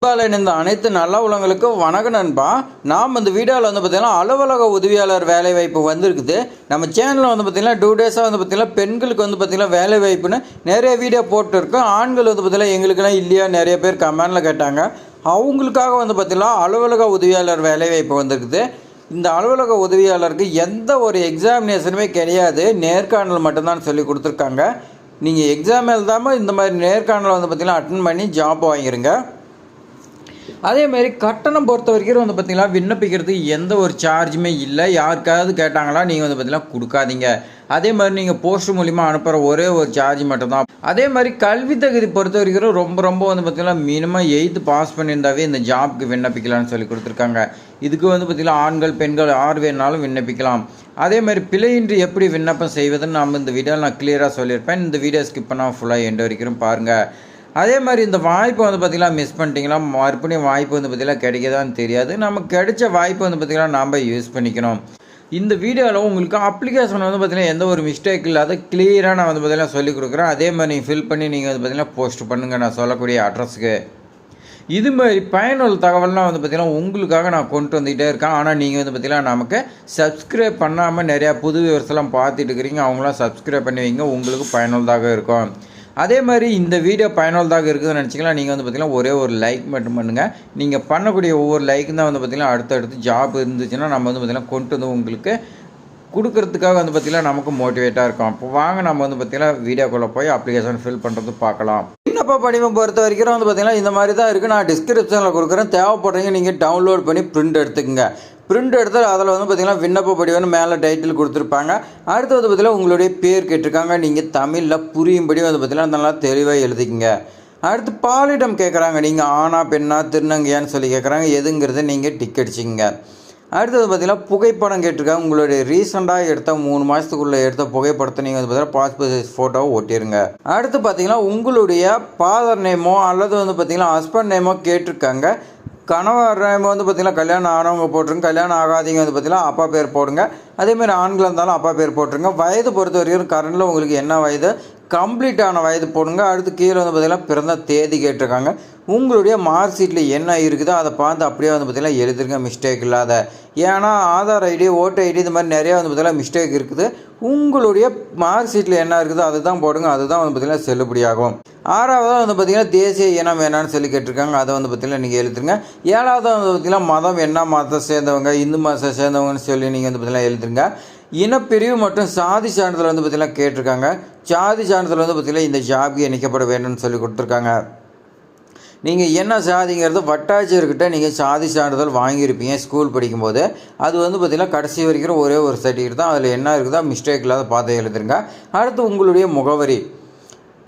அன்பால் இணைந்த அனைத்து நல்ல உள்ளவங்களுக்கும் வணக்கம் நண்பா. நாம் இந்த வீடியோவில் வந்து பார்த்திங்கன்னா அலுவலக உதவியாளர் வேலைவாய்ப்பு வந்திருக்குது. நம்ம சேனலில் வந்து பார்த்திங்கன்னா 2 டேஸாக வந்து பார்த்திங்கன்னா பெண்களுக்கு வந்து பார்த்திங்கன்னா வேலைவாய்ப்புன்னு நிறைய வீடியோ போட்டுருக்கோம். ஆண்கள் வந்து பார்த்திங்கன்னா எங்களுக்கெல்லாம் இல்லையா நிறைய பேர் கமெண்டில் கேட்டாங்க. அவங்களுக்காக வந்து பார்த்திங்கன்னா அலுவலக உதவியாளர் வேலைவாய்ப்பு வந்திருக்குது. இந்த அலுவலக உதவியாளருக்கு எந்த ஒரு எக்ஸாமினேஷனுமே கிடையாது, நேர்காணல் மட்டும்தான் சொல்லி கொடுத்துருக்காங்க. நீங்கள் எக்ஸாம் எழுதாமல் இந்த மாதிரி நேர்காணலை வந்து பார்த்திங்கன்னா அட்டன் பண்ணி ஜாப் வாங்கிடுங்க. அதேமாரி கட்டணம் பொறுத்த வரைக்கும் வந்து பார்த்திங்கன்னா விண்ணப்பிக்கிறதுக்கு எந்த ஒரு சார்ஜுமே இல்லை. யாருக்காவது கேட்டாங்களா நீங்கள் வந்து பார்த்திங்கன்னா கொடுக்காதீங்க. அதே மாதிரி நீங்கள் போஸ்ட் மூலிமா அனுப்புகிற ஒரே ஒரு சார்ஜ் மட்டும்தான். அதே மாதிரி கல்வி தகுதி பொறுத்த வரைக்கும் ரொம்ப வந்து பார்த்திங்கன்னா மினிமம் 8th பாஸ் பண்ணியிருந்தாவே இந்த ஜாப்க்கு விண்ணப்பிக்கலாம்னு சொல்லி கொடுத்துருக்காங்க. இதுக்கு வந்து பார்த்திங்கன்னா ஆண்கள் பெண்கள் யார் வேணாலும் விண்ணப்பிக்கலாம். அதே மாதிரி பிழையின்றி எப்படி விண்ணப்பம் செய்வதுன்னு நம்ம இந்த வீடியோவில் நான் கிளியராக சொல்லியிருப்பேன். இந்த வீடியோ ஸ்கிப் பண்ணால் ஃபுல்லாக எண்ட் வரைக்கும் பாருங்கள். அதே மாதிரி இந்த வாய்ப்பு வந்து பார்த்திங்கன்னா மிஸ் பண்ணிட்டீங்களா, மறுபடியும் வாய்ப்பு வந்து பார்த்திங்கன்னா கிடைக்கதான்னு தெரியாது. நமக்கு கிடைச்ச வாய்ப்பு வந்து பார்த்திங்கன்னா நாம் யூஸ் பண்ணிக்கணும். இந்த வீடியோவில் உங்களுக்கு அப்ளிகேஷன் வந்து பார்த்திங்கன்னா எந்த ஒரு மிஸ்டேக் இல்லாத கிளியராக நான் வந்து பார்த்திங்கன்னா சொல்லிக் கொடுக்குறேன். அதே மாதிரி நீங்கள் ஃபில் பண்ணி நீங்கள் வந்து பார்த்திங்கன்னா போஸ்ட் பண்ணுங்கள் நான் சொல்லக்கூடிய அட்ரஸுக்கு. இது மாதிரி பயனுள்ள தகவல்லாம் வந்து பார்த்திங்கன்னா உங்களுக்காக நான் கொண்டு வந்துகிட்டே இருக்கேன். ஆனால் நீங்கள் வந்து பார்த்திங்கன்னா நமக்கு சப்ஸ்கிரைப் பண்ணாமல் நிறையா புது விவரம்லாம் பார்த்துட்டு இருக்கிறீங்க. அவங்களாம் சப்ஸ்கிரைப் பண்ணி வைங்க, உங்களுக்கு பயனுள்ளதாக இருக்கும். அதே மாதிரி இந்த வீடியோ பயனுள்ளதாக இருக்குதுன்னு நினச்சிக்கலாம். நீங்கள் வந்து பார்த்திங்கன்னா ஒரே ஒரு லைக் மட்டும் பண்ணுங்கள். நீங்கள் பண்ணக்கூடிய ஒவ்வொரு லைக்கும் தான் வந்து பார்த்திங்கன்னா அடுத்தடுத்து ஜாப் இருந்துச்சுன்னா நம்ம வந்து பார்த்திங்கன்னா கொண்டு வந்து உங்களுக்கு கொடுக்கறதுக்காக வந்து பார்த்திங்கன்னா நமக்கு மோட்டிவேட்டாக இருக்கும். அப்போ வாங்க நம்ம வந்து பார்த்திங்கன்னா வீடியோக்குள்ளே போய் அப்ளிகேஷன் ஃபில் பண்ணுறது பார்க்கலாம். விண்ணப்ப படிவம் பொறுத்த வரைக்கும் வந்து பார்த்திங்கன்னா இந்த மாதிரி தான் இருக்குது. நான் டிஸ்கிரிப்ஷனில் கொடுக்குறேன், தேவைப்படுறீங்க நீங்கள் டவுன்லோட் பண்ணி பிரிண்ட் எடுத்துக்கங்க. பிரிண்ட் எடுத்து அதில் வந்து பார்த்திங்கன்னா விண்ணப்ப படிவம்னு மேலே டைட்டில் கொடுத்துருப்பாங்க. அடுத்து வந்து பார்த்திங்கன்னா உங்களுடைய பேர் கேட்டிருக்காங்க. நீங்கள் தமிழில் புரியும்படி வந்து பார்த்திங்கன்னா நல்லா தெளிவாக எழுதிக்கங்க. அடுத்து பாலிடம் கேட்குறாங்க, நீங்கள் ஆணா பெண்ணா திருநங்கையான்னு சொல்லி கேட்குறாங்க. எதுங்கிறத நீங்கள் டிக் அடிச்சிங்க. அடுத்தது பார்த்திங்கன்னா புகைப்படம் கேட்டிருக்காங்க. உங்களுடைய ரீசெண்டாக எடுத்த 3 மாதத்துக்குள்ளே எடுத்த புகைப்படத்தை நீங்கள் வந்து பார்த்திங்கன்னா பாஸ்போர்ட் சைஸ் ஃபோட்டோவை ஒட்டிடுங்க. அடுத்து பார்த்திங்கன்னா உங்களுடைய ஃபாதர் நேமோ அல்லது வந்து பார்த்திங்கன்னா ஹஸ்பண்ட் நேமோ கேட்டிருக்காங்க. கணவர் நேம் வந்து பார்த்திங்கன்னா கல்யாணம் ஆனவங்க போட்டுருங்க, கல்யாணம் ஆகாதீங்க வந்து பார்த்திங்கன்னா அப்பா பேர் போடுங்க. அதேமாதிரி ஆண்களாக இருந்தாலும் அப்பா பேர் போட்டுருங்க. வயது பொறுத்த வரைக்கும் கரண்டில் உங்களுக்கு என்ன வயது கம்ப்ளீட்டான வயது போடுங்க. அடுத்து கீழே வந்து பார்த்திங்கன்னா பிறந்த தேதி கேட்டிருக்காங்க. உங்களுடைய மார்க் ஷீட்டில் என்ன இருக்குதோ அதை பார்த்து அப்படியே வந்து பார்த்திங்கன்னா எழுதுருங்க, மிஸ்டேக் இல்லாத. ஏன்னா ஆதார் ஐடி ஓட்டர் ஐடி இந்த மாதிரி நிறையா வந்து பார்த்திங்கன்னா மிஸ்டேக் இருக்குது. உங்களுடைய மார்க் ஷீட்டில் என்ன இருக்குதோ அதுதான் போடுங்க, அதுதான் வந்து பார்த்திங்கன்னா செல்லுபடியாகும். 6வதாக வந்து பார்த்திங்கன்னா தேசிய இனம் என்னன்னு சொல்லி கேட்டிருக்காங்க. அதை வந்து பார்த்திங்கன்னா நீங்கள் எழுதுருங்க. 7வது வந்து பார்த்திங்கன்னா மதம் என்ன மதத்தை சேர்ந்தவங்க, இந்து மதத்தை சேர்ந்தவங்கன்னு சொல்லி நீங்கள் வந்து பார்த்திங்கன்னா எழுதுருங்க. இனப்பிரிவு மற்றும் சாதி சான்றிதழ் வந்து பார்த்திங்கன்னா கேட்டிருக்காங்க. சாதி சான்றிதழ் வந்து பார்த்திங்கன்னா இந்த ஜாப்க்கு இணைக்கப்பட வேண்டும்னு சொல்லி கொடுத்துருக்காங்க. நீங்கள் என்ன சாதிங்கிறது வட்டாட்சியர்கிட்ட நீங்கள் சாதி சான்றிதழ் வாங்கியிருப்பீங்க ஸ்கூல் படிக்கும்போது. அது வந்து பார்த்திங்கன்னா கடைசி வரைக்கும் ஒரே ஒரு சர்டிஃபிகேட் தான். அதில் என்ன இருக்குதோ மிஸ்டேக் இல்லாத பார்த்து எழுதுருங்க. அடுத்து உங்களுடைய முகவரி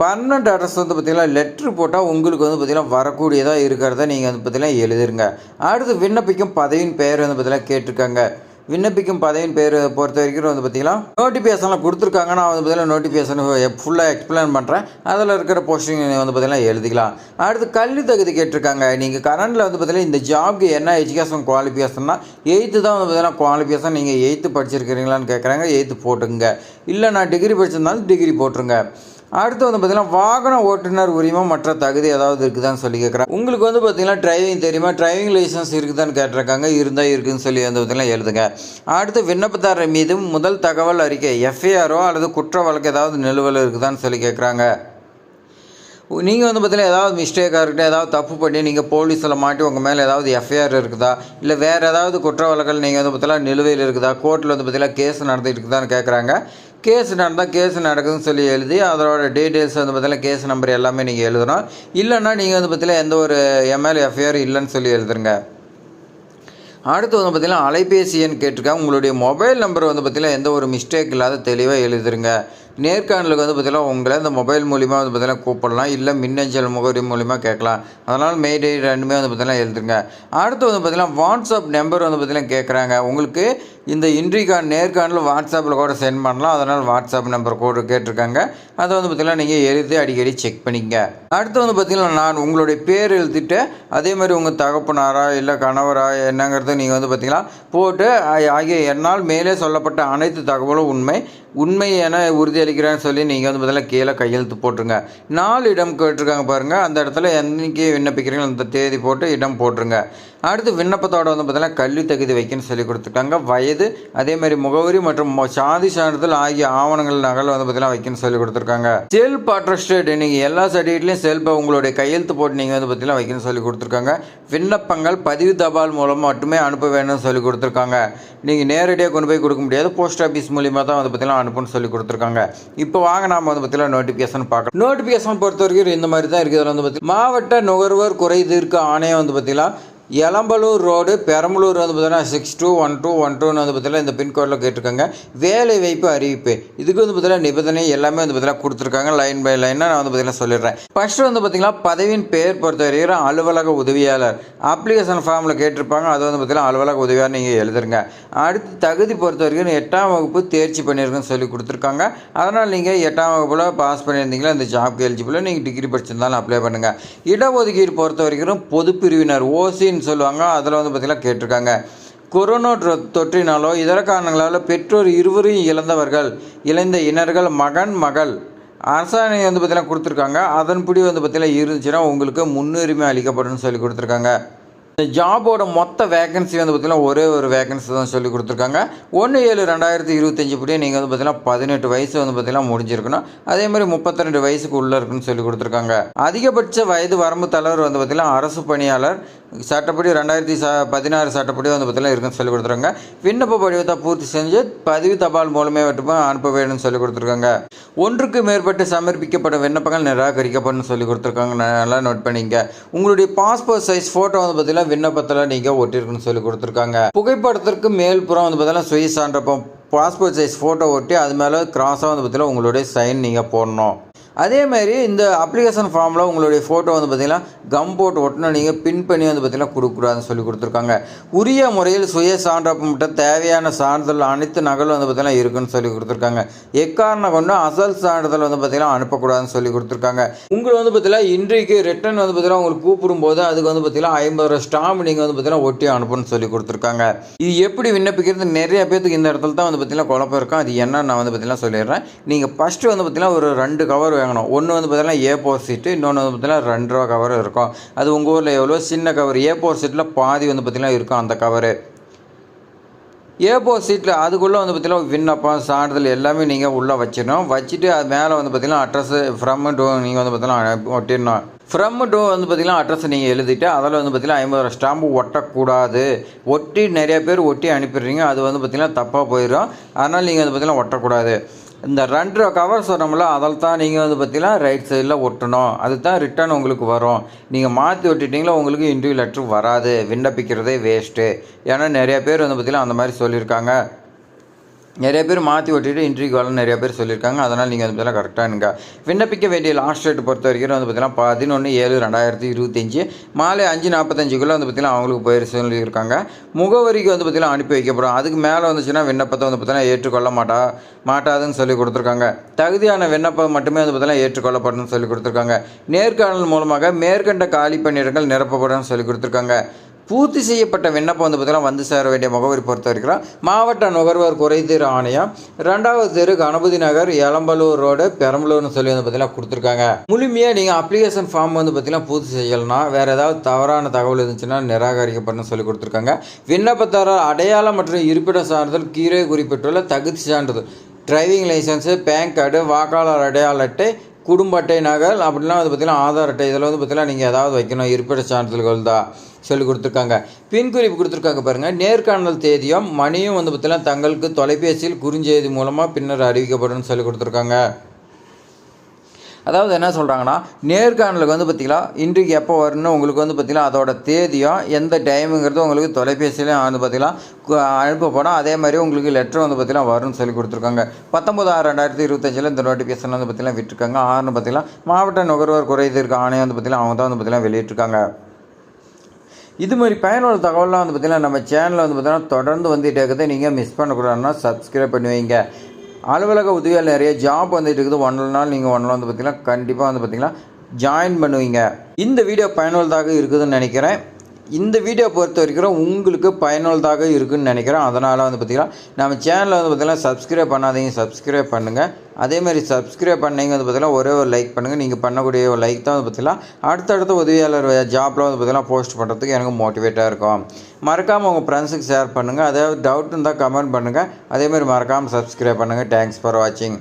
பர்மனெண்ட் அட்ரஸ் வந்து பார்த்திங்கன்னா லெட்ரு போட்டால் உங்களுக்கு வந்து பார்த்திங்கன்னா வரக்கூடியதாக இருக்கிறத நீங்கள் வந்து பார்த்திங்கன்னா எழுதிருங்க. அடுத்து விண்ணப்பிக்கும் பதவியின் பெயர் வந்து பார்த்திங்கன்னா கேட்டிருக்காங்க. விண்ணப்பிக்கும் பதவியின் பேர் பொறுத்த வரைக்கும் வந்து பார்த்திங்கன்னா நோட்டிஃபிகேஷனில் கொடுத்துருக்காங்க. நான் வந்து பார்த்திங்கன்னா நோட்டிஃபிகேஷன் ஃபுல்லாக எக்ஸ்பிளைன் பண்ணுறேன். அதில் இருக்கிற போஸ்டிங் வந்து பார்த்திங்கன்னா எழுதிக்கலாம். அடுத்து கல்வி தகுதி கேட்டிருக்காங்க. நீங்கள் கரண்டில் வந்து பார்த்திங்கன்னா இந்த ஜாப்க்கு என்ன எஜுகேஷன் குவாலிஃபிகேஷன்னா 8th தான் வந்து பார்த்திங்கன்னா குவாலிஃபிகேஷன். நீங்கள் 8th படிச்சிருக்கிறீங்களான்னு கேட்குறாங்க. 8th போட்டுங்க. இல்லை நான் டிகிரி படிச்சிருந்தாலும் டிகிரி போட்டுருங்க. அடுத்து வந்து பார்த்திங்கன்னா வாகன ஓட்டுநர் உரிமம் மற்ற தகுதி ஏதாவது இருக்குதான்னு சொல்லி கேட்குறாங்க. உங்களுக்கு வந்து பார்த்திங்கன்னா டிரைவிங் தெரியுமா, டிரைவிங் லைசன்ஸ் இருக்குதான்னு கேட்டிருக்காங்க. இருந்தால் இருக்குதுன்னு சொல்லி வந்து பார்த்திங்கன்னா எழுதுங்க. அடுத்து விண்ணப்பதாரர் மீது முதல் தகவல் அறிக்கை எஃப்ஐஆரோ அல்லது குற்ற வழக்கு ஏதாவது நிலுவையில் இருக்குதான்னு சொல்லி கேட்குறாங்க. நீங்கள் வந்து பார்த்திங்கன்னா ஏதாவது மிஸ்டேக்காக இருக்கட்டும், ஏதாவது தப்பு பண்ணி நீங்கள் போலீஸில் மாட்டி உங்கள் மேலே ஏதாவது எஃப்ஐஆர் இருக்குதா, இல்லை வேறு ஏதாவது குற்ற வழக்கல் நீங்கள் வந்து பார்த்திங்கன்னா நிலுவையில் இருக்குதா, கோர்ட்டில் வந்து பார்த்திங்கன்னா கேஸ் நடந்துகிட்டு இருக்குதான்னு கேட்குறாங்க. கேஸ் நடந்தால் கேஸ் நடக்குதுன்னு சொல்லி எழுதி அதோட டீட்டெயில்ஸ் வந்து பார்த்திங்கன்னா கேஸ் நம்பர் எல்லாமே நீங்கள் எழுதணும். இல்லைன்னா நீங்கள் வந்து பார்த்திங்கன்னா எந்த ஒரு எம்எல்ஏ எஃப்ஐஆர் இல்லைன்னு சொல்லி எழுதுருங்க. அடுத்து வந்து பார்த்திங்கன்னா அலைபேசி எண் கேட்டிருக்காங்க. உங்களுடைய மொபைல் நம்பர் வந்து பார்த்திங்கன்னா எந்த ஒரு மிஸ்டேக் இல்லாத தெளிவாக எழுதுருங்க. நேர்காணலுக்கு வந்து பார்த்திங்கன்னா உங்களை இந்த மொபைல் மூலிமா வந்து பார்த்திங்கன்னா கூப்பிடலாம், இல்லை மின்னஞ்சல் முகவரி மூலிமா கேட்கலாம். அதனால் மெயில் ஐடி ரெண்டுமே வந்து பார்த்திங்கன்னா எழுதுருங்க. அடுத்து வந்து பார்த்திங்கன்னா வாட்ஸ்அப் நம்பர் வந்து பார்த்திங்கன்னா கேட்குறாங்க. உங்களுக்கு இந்த இன்றைக்கான நேர்காணல் வாட்ஸ்அப்பில் கூட சென்ட் பண்ணலாம். அதனால் வாட்ஸ்அப் நம்பர் கூட கேட்டிருக்காங்க. அதை வந்து பார்த்திங்கன்னா நீங்கள் எழுதி அடிக்கடி செக் பண்ணிங்க. அடுத்து வந்து பார்த்திங்கன்னா நான் உங்களுடைய பேர் எழுதிட்டு அதே மாதிரி உங்கள் தகப்பனாரா இல்லை கணவரா என்னங்கிறது நீங்கள் வந்து பார்த்திங்கன்னா போட்டு ஆகிய என்னால் மேலே சொல்லப்பட்ட அனைத்து தகவலும் உண்மை என உறுதியளிக்கிறேன்னு சொல்லி நீங்கள் வந்து பார்த்திங்கன்னா கீழே கையெழுத்து போட்டுருங்க. 4 இடம் கேட்டிருக்காங்க பாருங்கள். அந்த இடத்துல என்னைக்கு விண்ணப்பிக்கிறீங்களோ அந்த தேதி போட்டு இடம் போட்டுருங்க. அடுத்து விண்ணப்பத்தோட வந்து பார்த்திங்கன்னா கல்வி தகுதி வைக்கணும்னு சொல்லி கொடுத்துருக்காங்க. வயது அதேமாதிரி முகவரி மற்றும் சாதி சான்றிதழ் ஆகிய ஆவணங்கள் நகல் வந்து பார்த்திங்கன்னா வைக்கணும்னு சொல்லி கொடுத்துருக்காங்க. செல்ஃப் அட்டஸ்டட் நீங்கள் எல்லா சர்டிஃபிகேட்லையும் செல்ஃபாக உங்களுடைய கையெழுத்து போட்டு நீங்கள் வந்து பார்த்திங்கன்னா வைக்கணும்னு சொல்லி கொடுத்துருக்காங்க. விண்ணப்பங்கள் பதிவு தபால் மூலம் மட்டுமே அனுப்ப வேணும்னு சொல்லி கொடுத்துருக்காங்க. நீங்கள் நேரடியாக கொண்டு போய் கொடுக்க முடியாது. போஸ்ட் ஆஃபீஸ் மூலியமாக தான் வந்து பார்த்திங்கன்னா அனுப்புன்னு சொல்லி கொடுத்துருக்காங்க. இப்போ வாங்க நாம் வந்து பார்த்திங்கன்னா நோட்டிஃபிகேஷன் பார்க்கலாம். நோட்டிஃபிகேஷன் பொறுத்த வரைக்கும் இந்த மாதிரி தான் இருக்குது. அதில் வந்து பார்த்திங்கன்னா மாவட்ட நுகர்வோர் குறை தீர்க்க ஆணையம் வந்து பார்த்திங்கன்னா எலம்பலூர் ரோடு பெரம்பலூர் வந்து பார்த்தீங்கன்னா 621212 வந்து பார்த்தீங்கன்னா இந்த பின்கோடில் கேட்டிருக்காங்க. வேலை வாய்ப்பு அறிவிப்பு இதுக்கு வந்து பார்த்தீங்கன்னா நிபந்தனை எல்லாமே வந்து பார்த்தீங்கன்னா கொடுத்துருக்காங்க. லைன் பை லைனாக நான் வந்து பார்த்தீங்கன்னா சொல்லிடுறேன். ஃபஸ்ட்டு வந்து பார்த்தீங்கன்னா பதவியின் பெயர் பொறுத்த வரைக்கும் அலுவலக உதவியாளர் அப்ளிகேஷன் ஃபார்மில் கேட்டிருப்பாங்க. அது வந்து பார்த்தீங்கன்னா அலுவலக உதவியாளர் நீங்கள் எழுதுருங்க. அடுத்து தகுதி பொறுத்த வரைக்கும் 8ஆம் வகுப்பு தேர்ச்சி பண்ணியிருக்குன்னு சொல்லி கொடுத்துருக்காங்க. அதனால் நீங்கள் 8ஆம் வகுப்பில் பாஸ் பண்ணியிருந்தீங்களா இந்த ஜாப்க்கு எலிஜிபிளாக நீங்கள் டிகிரி படிச்சிருந்தாலும் அப்ளை பண்ணுங்கள். இடஒதுக்கீடு பொறுத்த வரைக்கும் பொது பிரிவினர் ஓசின்னு சொல்லுவாங்க. அதில் வந்து பார்த்திங்கன்னா கேட்டிருக்காங்க. கொரோனா தொற்றினாலோ இதர காரணங்களால் பெற்றோர் இருவரையும் இழந்த இனர்கள் மகள் அரசாணை வந்து பார்த்திங்கன்னா கொடுத்துருக்காங்க. அதன்படி வந்து பார்த்திங்கன்னா இருந்துச்சுன்னா உங்களுக்கு முன்னுரிமை அளிக்கப்படும் சொல்லி கொடுத்துருக்காங்க. இந்த ஜாபோட மொத்த வேகன்சி வந்து பார்த்திங்கன்னா ஒரே ஒரு வேகன்சி தான் சொல்லி கொடுத்துருக்காங்க. 1/7/2025 படி நீங்கள் வந்து பார்த்திங்கன்னா 18 வயசு வந்து பார்த்திங்கன்னா முடிஞ்சிருக்கணும். அதே மாதிரி 32 வயசுக்கு உள்ளே இருக்குன்னு சொல்லி கொடுத்துருக்காங்க. அதிகபட்ச வயது வரம்பு தலைவர் வந்து பார்த்திங்கன்னா அரசு பணியாளர் சட்டப்படி 2016 சட்டப்படி வந்து பார்த்திங்கன்னா இருக்குன்னு சொல்லி கொடுத்துருக்காங்க. விண்ணப்ப படிவத்தை பூர்த்தி செஞ்சு பதிவு தபால் மூலமே மட்டுமே அனுப்ப வேணும்னு சொல்லி கொடுத்துருக்காங்க. ஒன்றுக்கு மேற்பட்டு சமர்ப்பிக்கப்படும் விண்ணப்பங்கள் நிராகரிக்கப்படும் சொல்லி கொடுத்துருக்காங்க. நல்லா நோட் பண்ணிங்க. உங்களுடைய பாஸ்போர்ட் சைஸ் ஃபோட்டோ வந்து பார்த்திங்கன்னா விண்ணப்பத்தில் நீங்கள் ஒட்டிருக்குன்னு சொல்லி கொடுத்துருக்காங்க. புகைப்படத்திற்கு மேல்புறம் வந்து பார்த்தீங்கன்னா சுய சான்றப்பம் பாஸ்போர்ட் சைஸ் ஃபோட்டோ ஒட்டி அது மேலே கிராஸாக வந்து பார்த்தீங்கன்னா உங்களுடைய சைன் நீங்கள் போடணும். அதேமாதிரி இந்த அப்ளிகேஷன் ஃபார்மில் உங்களுடைய ஃபோட்டோ வந்து பார்த்திங்கன்னா கம் போட்டு ஒட்டினா நீங்கள் பின் பண்ணி வந்து பார்த்திங்கன்னா கொடுக்கக்கூடாதுன்னு சொல்லி கொடுத்துருக்காங்க. உரிய முறையில் சுய சான்றப்பட்ட தேவையான சான்றிதழ் அனைத்து நகலும் வந்து பார்த்திங்கன்னா இருக்குன்னு சொல்லி கொடுத்துருக்காங்க. எக்காரணம் கொண்டு அசல் சான்றிதழ் வந்து பார்த்திங்கன்னா அனுப்பக்கூடாதுன்னு சொல்லி கொடுத்துருக்காங்க. உங்களுக்கு வந்து பார்த்திங்கன்னா இன்றைக்கு ரிட்டன் வந்து பார்த்திங்கன்னா உங்களுக்கு கூப்பிடும்போது அதுக்கு வந்து பார்த்திங்கன்னா 50 ஸ்டாம்ப் நீங்கள் வந்து பார்த்திங்கன்னா ஒட்டி அனுப்புன்னு சொல்லி கொடுத்துருக்காங்க. இது எப்படி விண்ணப்பிக்கிறது நிறைய பேருக்கு இந்த இடத்துல தான் வந்து பார்த்திங்கன்னா குழப்பம் இருக்கும். அது என்ன நான் வந்து பார்த்திங்கன்னா சொல்லிடுறேன். நீங்கள் ஃபஸ்ட்டு வந்து பார்த்திங்கன்னா ஒரு 2 கவர் வாங்கணும். ஒன்று வந்து பார்த்தீங்கன்னா A4 சீட்டு, இன்னொன்று வந்து பார்த்தீங்கன்னா 2 ரூபா கவர் இருக்கும். அது உங்கள் ஊரில் எவ்வளோ சின்ன கவர் A4 சீட்டில் பாதி வந்து பார்த்திங்கன்னா இருக்கும். அந்த கவரு A4 சீட்டில் அதுக்குள்ளே வந்து பார்த்திங்கன்னா விண்ணப்பம் சான்றிதழ் எல்லாமே நீங்கள் உள்ளே வச்சிடணும். வச்சுட்டு அது மேலே வந்து பார்த்திங்கன்னா அட்ரஸ் ஃப்ரம் டு நீங்கள் வந்து பார்த்திங்கன்னா ஒட்டிடணும். ஃப்ரம் டு வந்து பார்த்திங்கன்னா அட்ரஸ் நீங்கள் எழுதிட்டு அதில் வந்து பார்த்திங்கன்னா 50 ஸ்டாம்பு ஒட்டக்கூடாது. ஒட்டி நிறைய பேர் ஒட்டி அனுப்பிடுறீங்க. அது வந்து பார்த்திங்கன்னா தப்பாக போயிடும். அதனால் நீங்கள் வந்து பார்த்திங்கன்னா ஒட்டக்கூடாது. இந்த 2 கவர் சொன்னோம்ல அதில் தான் நீங்கள் வந்து பார்த்திங்கன்னா ரைட் சைடில் ஒட்டணும். அது தான் ரிட்டர்ன் உங்களுக்கு வரும். நீங்கள் மாற்றி ஒட்டிட்டிங்களா உங்களுக்கு இன்டர்வியூ லெட்ரு வராது. விண்ணப்பிக்கிறதே வேஸ்ட்டு. ஏன்னா நிறைய பேர் வந்து பார்த்திங்கன்னா அந்த மாதிரி சொல்லியிருக்காங்க. நிறைய பேர் மாற்றி ஒட்டிட்டு இன்டர்வியூ வரலாம் நிறைய பேர் சொல்லியிருக்காங்க. அதனால் நீங்கள் வந்து பார்த்தீங்கன்னா கரெக்டானுங்க. விண்ணப்பிக்க வேண்டிய லாஸ்ட் டேட் பொறுத்த வரைக்கும் வந்து பார்த்திங்கன்னா 11/7/2025 மாலை 5:45 வந்து பார்த்திங்கன்னா அவங்களுக்கு போய் சொல்லியிருக்காங்க. முகவரிக்கு வந்து பார்த்திங்கன்னா அனுப்பி வைக்கப்படும். அதுக்கு மேலே வந்துச்சுன்னா விண்ணப்பத்தை வந்து பார்த்திங்கன்னா ஏற்றுக்கொள்ள மாட்டாதுன்னு சொல்லி கொடுத்துருக்காங்க. தகுதியான விண்ணப்பம் மட்டுமே வந்து பார்த்திங்கன்னா ஏற்றுக்கொள்ளப்படும் சொல்லி கொடுத்துருக்காங்க. நேர்காணல் மூலமாக மேற்கண்ட காலி பணியிடங்கள் நிரப்பப்படும் சொல்லி கொடுத்துருக்காங்க. பூர்த்தி செய்யப்பட்ட விண்ணப்பம் வந்து பார்த்திங்கன்னா வந்து சேர வேண்டிய முகவரி பொறுத்த வரைக்கும் மாவட்ட நுகர்வோர் குறைதீர் ஆணையம் 2வது தெரு கணபதி நகர் எலம்பலூர் ரோடு பெரம்பலூர்னு சொல்லி வந்து பார்த்திங்கன்னா கொடுத்துருக்காங்க. முழுமையாக நீங்கள் அப்ளிகேஷன் ஃபார்ம் வந்து பார்த்திங்கன்னா பூர்த்தி செய்யலைன்னா வேறு ஏதாவது தவறான தகவல் இருந்துச்சுன்னா நிராகரிக்கப்படும் சொல்லி கொடுத்துருக்காங்க. விண்ணப்பதாரர் அடையாளம் மற்றும் இருப்பிட சான்றிதழ் கீழே குறிப்பிட்டுள்ள தகுதி சான்றிதழ் டிரைவிங் லைசன்ஸு பேன் கார்டு வாக்காளர் அடையாள அட்டை குடும்ப அட்டை நகல் அப்படிலாம் வந்து பார்த்திங்கன்னா ஆதார் அட்டை இதில் வந்து பார்த்திங்கன்னா நீங்கள் ஏதாவது வைக்கணும். இருப்பிட சான்றிதழ்கள் தான் சொல்லி கொடுத்துருக்காங்க. பின்குறிப்பு கொடுத்துருக்காங்க பாருங்கள். நேர்காணல் தேதியும் மணியும் வந்து பார்த்திங்கன்னா தங்களுக்கு தொலைபேசியில் குறுஞ்செய்தி மூலமாக பின்னர் அறிவிக்கப்படும் சொல்லி கொடுத்துருக்காங்க. அதாவது என்ன சொல்கிறாங்கன்னா நேர்காணலுக்கு வந்து பார்த்திங்கன்னா இன்றைக்கு எப்போ வரணும்னு உங்களுக்கு வந்து பார்த்திங்கன்னா அதோட தேதியும் எந்த டைமுங்கிறது உங்களுக்கு தொலைபேசியிலையும் வந்து பார்த்திங்கன்னா அனுப்பப்படும். அதே மாதிரி உங்களுக்கு லெட்டர் வந்து பார்த்திங்கன்னா வரும்னு சொல்லி கொடுத்துருக்காங்க. 19/6/2025 இந்த நோட்டிஃபிகேஷன் வந்து பார்த்திங்கன்னா விட்டுருக்காங்க. 6ன்னு பார்த்திங்கன்னா மாவட்ட நுகர்வோர் குறைதீர்க்க ஆணையம் வந்து பார்த்திங்கன்னா அவங்க தான் வந்து பார்த்திங்கன்னா வெளியிட்டிருக்காங்க. இது மாதிரி பயனுள்ள தகவலாம் வந்து பார்த்திங்கன்னா நம்ம சேனலில் வந்து பார்த்திங்கன்னா தொடர்ந்து வந்துகிட்டே இருக்குது. நீங்கள் மிஸ் பண்ணக்கூடாதுன்னா சப்ஸ்கிரைப் பண்ணி வைங்க. அலுவலக உதவியால் நிறைய ஜாப் வந்துட்டு இருக்குது. ஒன்றரை நாள் நீங்கள் ஒன்றில் வந்து பார்த்திங்கன்னா கண்டிப்பாக வந்து பார்த்திங்கன்னா ஜாயின் பண்ணுவீங்க. இந்த வீடியோ பயனுள்ளதாக இருக்குதுன்னு நினைக்கிறேன். இந்த வீடியோ பொறுத்த வரைக்கும் உங்களுக்கு பயனுள்ளதாக இருக்குதுன்னு நினைக்கிறேன். அதனால் வந்து பார்த்திங்கன்னா நம்ம சேனலில் வந்து பார்த்திங்கன்னா சப்ஸ்கிரைப் பண்ணாதீங்க, சப்ஸ்கிரைப் பண்ணுங்கள். அதேமாதிரி சப்ஸ்கிரைப் பண்ணிங்க வந்து பார்த்திங்கன்னா ஒரே ஒரு லைக் பண்ணுங்கள். நீங்கள் பண்ணக்கூடிய ஒரு லைக் தான் வந்து பார்த்திங்கன்னா அடுத்தடுத்த உதவியாளர் ஜாப்பில் வந்து பார்த்திங்கன்னா போஸ்ட் பண்ணுறதுக்கு எனக்கு மோட்டிவேட்டாக இருக்கும். மறக்காமல் உங்கள் ஃப்ரெண்ட்ஸுக்கு ஷேர் பண்ணுங்கள். அதாவது டவுட் இருந்தால் கமெண்ட் பண்ணுங்கள். அதேமாதிரி மறக்காமல் சப்ஸ்கிரைப் பண்ணுங்கள். தேங்க்ஸ் ஃபார் வாட்சிங்.